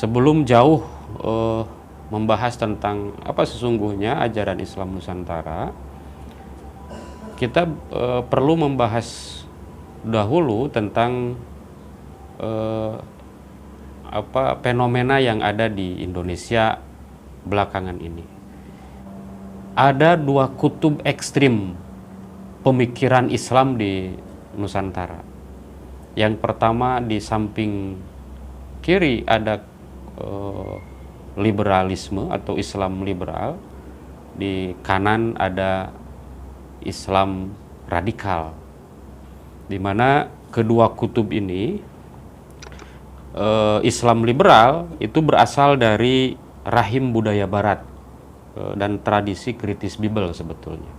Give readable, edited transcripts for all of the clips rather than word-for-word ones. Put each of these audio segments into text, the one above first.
Sebelum jauh membahas tentang apa sesungguhnya ajaran Islam Nusantara, kita perlu membahas dahulu tentang apa fenomena yang ada di Indonesia belakangan ini. Ada dua kutub ekstrim pemikiran Islam di Nusantara. Yang pertama, di samping kiri ada liberalisme atau Islam liberal, di kanan ada Islam radikal, di mana kedua kutub ini, Islam liberal itu berasal dari rahim budaya Barat dan tradisi kritis Bible sebetulnya.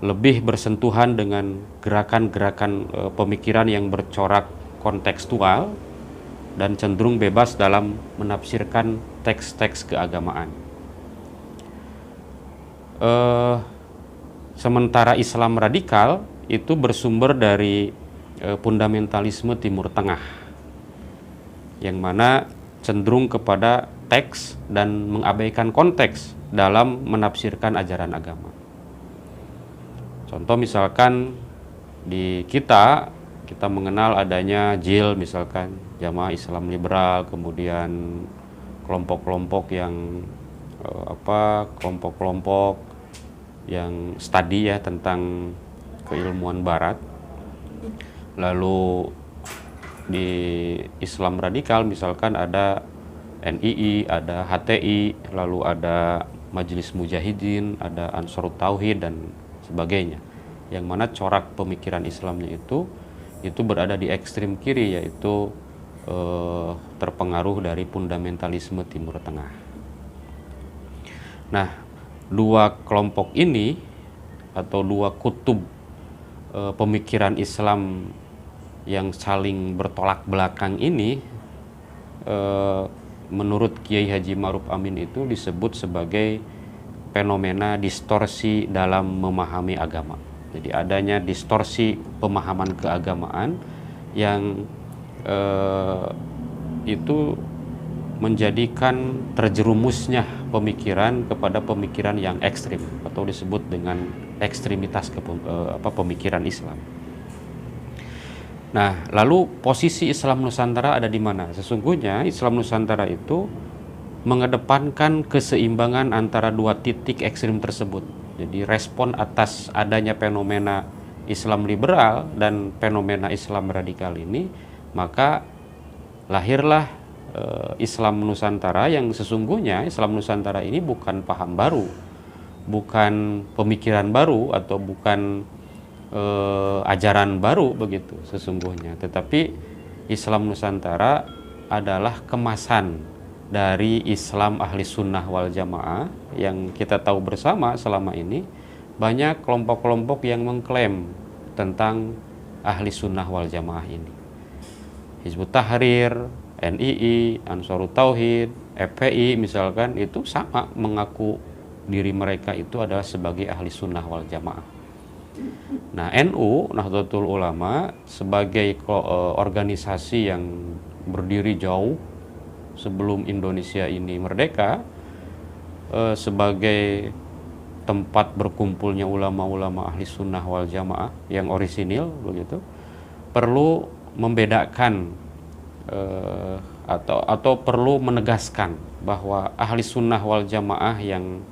Lebih bersentuhan dengan gerakan-gerakan pemikiran yang bercorak kontekstual dan cenderung bebas dalam menafsirkan teks-teks keagamaan. Sementara Islam radikal itu bersumber dari fundamentalisme Timur Tengah, yang mana cenderung kepada teks dan mengabaikan konteks dalam menafsirkan ajaran agama. Contoh misalkan di kita mengenal adanya JIL, misalkan Jamaah Islam Liberal, kemudian kelompok-kelompok yang kelompok-kelompok yang studi ya tentang keilmuan Barat. Lalu di Islam radikal misalkan ada NII, ada HTI, lalu ada Majelis Mujahidin, ada Ansarut Tauhid dan sebagainya. Yang mana corak pemikiran Islamnya itu berada di ekstrim kiri, yaitu terpengaruh dari fundamentalisme Timur Tengah. Nah, dua kelompok ini atau dua kutub pemikiran Islam yang saling bertolak belakang ini, menurut Kiai Haji Ma'ruf Amin itu disebut sebagai fenomena distorsi dalam memahami agama. Jadi adanya distorsi pemahaman keagamaan yang itu menjadikan terjerumusnya pemikiran kepada pemikiran yang ekstrim atau disebut dengan ekstremitas pemikiran Islam. Nah, lalu posisi Islam Nusantara ada di mana? Sesungguhnya Islam Nusantara itu mengedepankan keseimbangan antara dua titik ekstrim tersebut. Jadi respon atas adanya fenomena Islam liberal dan fenomena Islam radikal ini, maka lahirlah Islam Nusantara, yang sesungguhnya Islam Nusantara ini bukan paham baru, bukan pemikiran baru, atau bukan ajaran baru begitu sesungguhnya, tetapi Islam Nusantara adalah kemasan dari Islam ahli sunnah wal jamaah yang kita tahu bersama selama ini. Banyak kelompok-kelompok yang mengklaim tentang ahli sunnah wal jamaah ini. Hizbut Tahrir, NII, Ansarut Tauhid, FPI misalkan, itu sama mengaku diri mereka itu adalah sebagai ahli sunnah wal jamaah. Nah, NU, Nahdlatul Ulama, sebagai organisasi yang berdiri jauh sebelum Indonesia ini merdeka, sebagai tempat berkumpulnya ulama-ulama ahli sunnah wal jamaah yang orisinil begitu, perlu membedakan atau perlu menegaskan bahwa ahli sunnah wal jamaah yang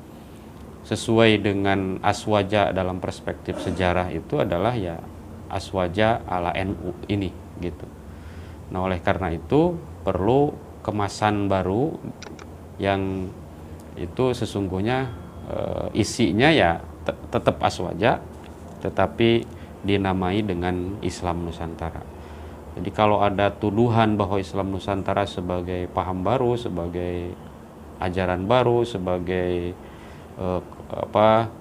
sesuai dengan aswaja dalam perspektif sejarah itu adalah ya aswaja ala NU ini gitu. Nah, oleh karena itu perlu kemasan baru yang itu sesungguhnya isinya ya tetap aswaja, tetapi dinamai dengan Islam Nusantara. Jadi kalau ada tuduhan bahwa Islam Nusantara sebagai paham baru, sebagai ajaran baru, sebagai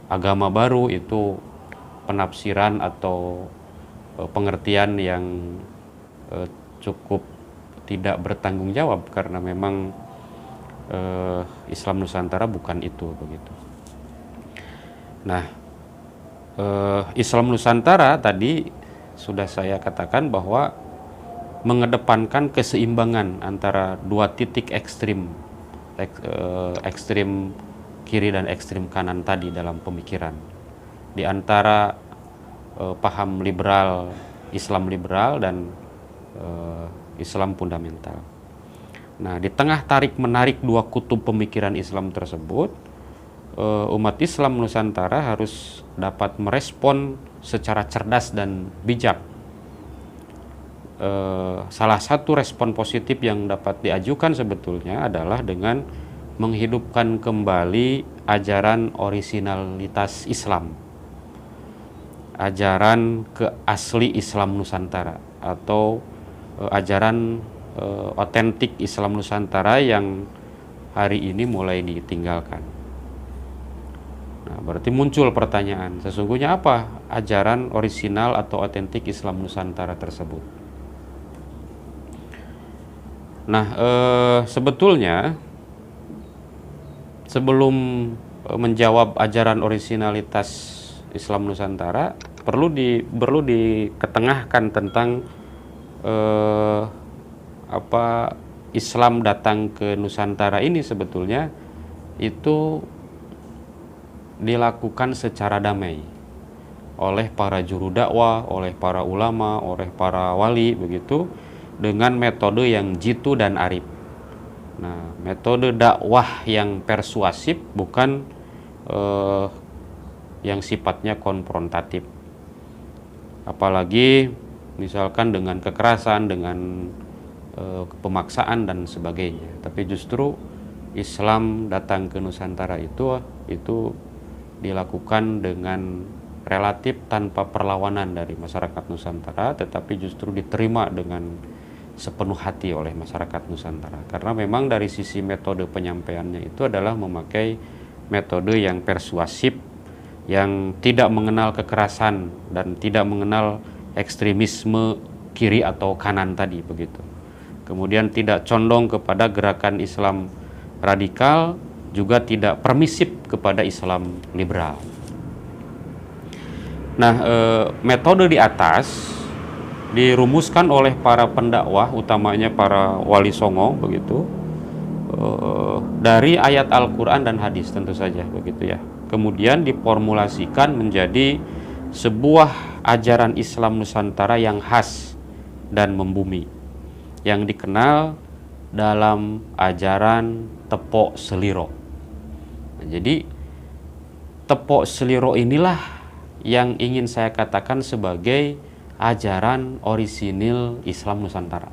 agama baru, itu penafsiran atau pengertian yang cukup tidak bertanggung jawab, karena memang Islam Nusantara bukan itu begitu. Nah, Islam Nusantara tadi sudah saya katakan bahwa mengedepankan keseimbangan antara dua titik ekstrim, ekstrim kiri dan ekstrim kanan tadi dalam pemikiran, di antara paham liberal, Islam liberal, dan Islam fundamental. Nah, di tengah tarik-menarik dua kutub pemikiran Islam tersebut, umat Islam Nusantara harus dapat merespon secara cerdas dan bijak. Salah satu respon positif yang dapat diajukan sebetulnya adalah dengan menghidupkan kembali ajaran orisinalitas Islam, ajaran keasli Islam Nusantara, atau ajaran otentik Islam Nusantara yang hari ini mulai ditinggalkan. Nah, berarti muncul pertanyaan, sesungguhnya apa ajaran orisinal atau otentik Islam Nusantara tersebut? Nah, sebetulnya sebelum menjawab ajaran orisinalitas Islam Nusantara, perlu diketengahkan tentang apa Islam datang ke Nusantara ini sebetulnya itu dilakukan secara damai oleh para juru dakwah, oleh para ulama, oleh para wali, begitu, dengan metode yang jitu dan arif. Nah, metode dakwah yang persuasif, bukan yang sifatnya konfrontatif. Apalagi misalkan dengan kekerasan, dengan pemaksaan dan sebagainya. Tapi justru Islam datang ke Nusantara itu dilakukan dengan relatif tanpa perlawanan dari masyarakat Nusantara, tetapi justru diterima dengan sepenuh hati oleh masyarakat Nusantara, karena memang dari sisi metode penyampaiannya itu adalah memakai metode yang persuasif, yang tidak mengenal kekerasan dan tidak mengenal ekstremisme kiri atau kanan tadi, begitu. Kemudian tidak condong kepada gerakan Islam radikal, juga tidak permisif kepada Islam liberal. Nah, metode di atas dirumuskan oleh para pendakwah, utamanya para wali songo, begitu, dari ayat Al-Quran dan hadis tentu saja, begitu ya. Kemudian diformulasikan menjadi sebuah ajaran Islam Nusantara yang khas dan membumi, yang dikenal dalam ajaran tepok seliro. Nah, jadi tepok seliro inilah yang ingin saya katakan sebagai ajaran orisinil Islam Nusantara.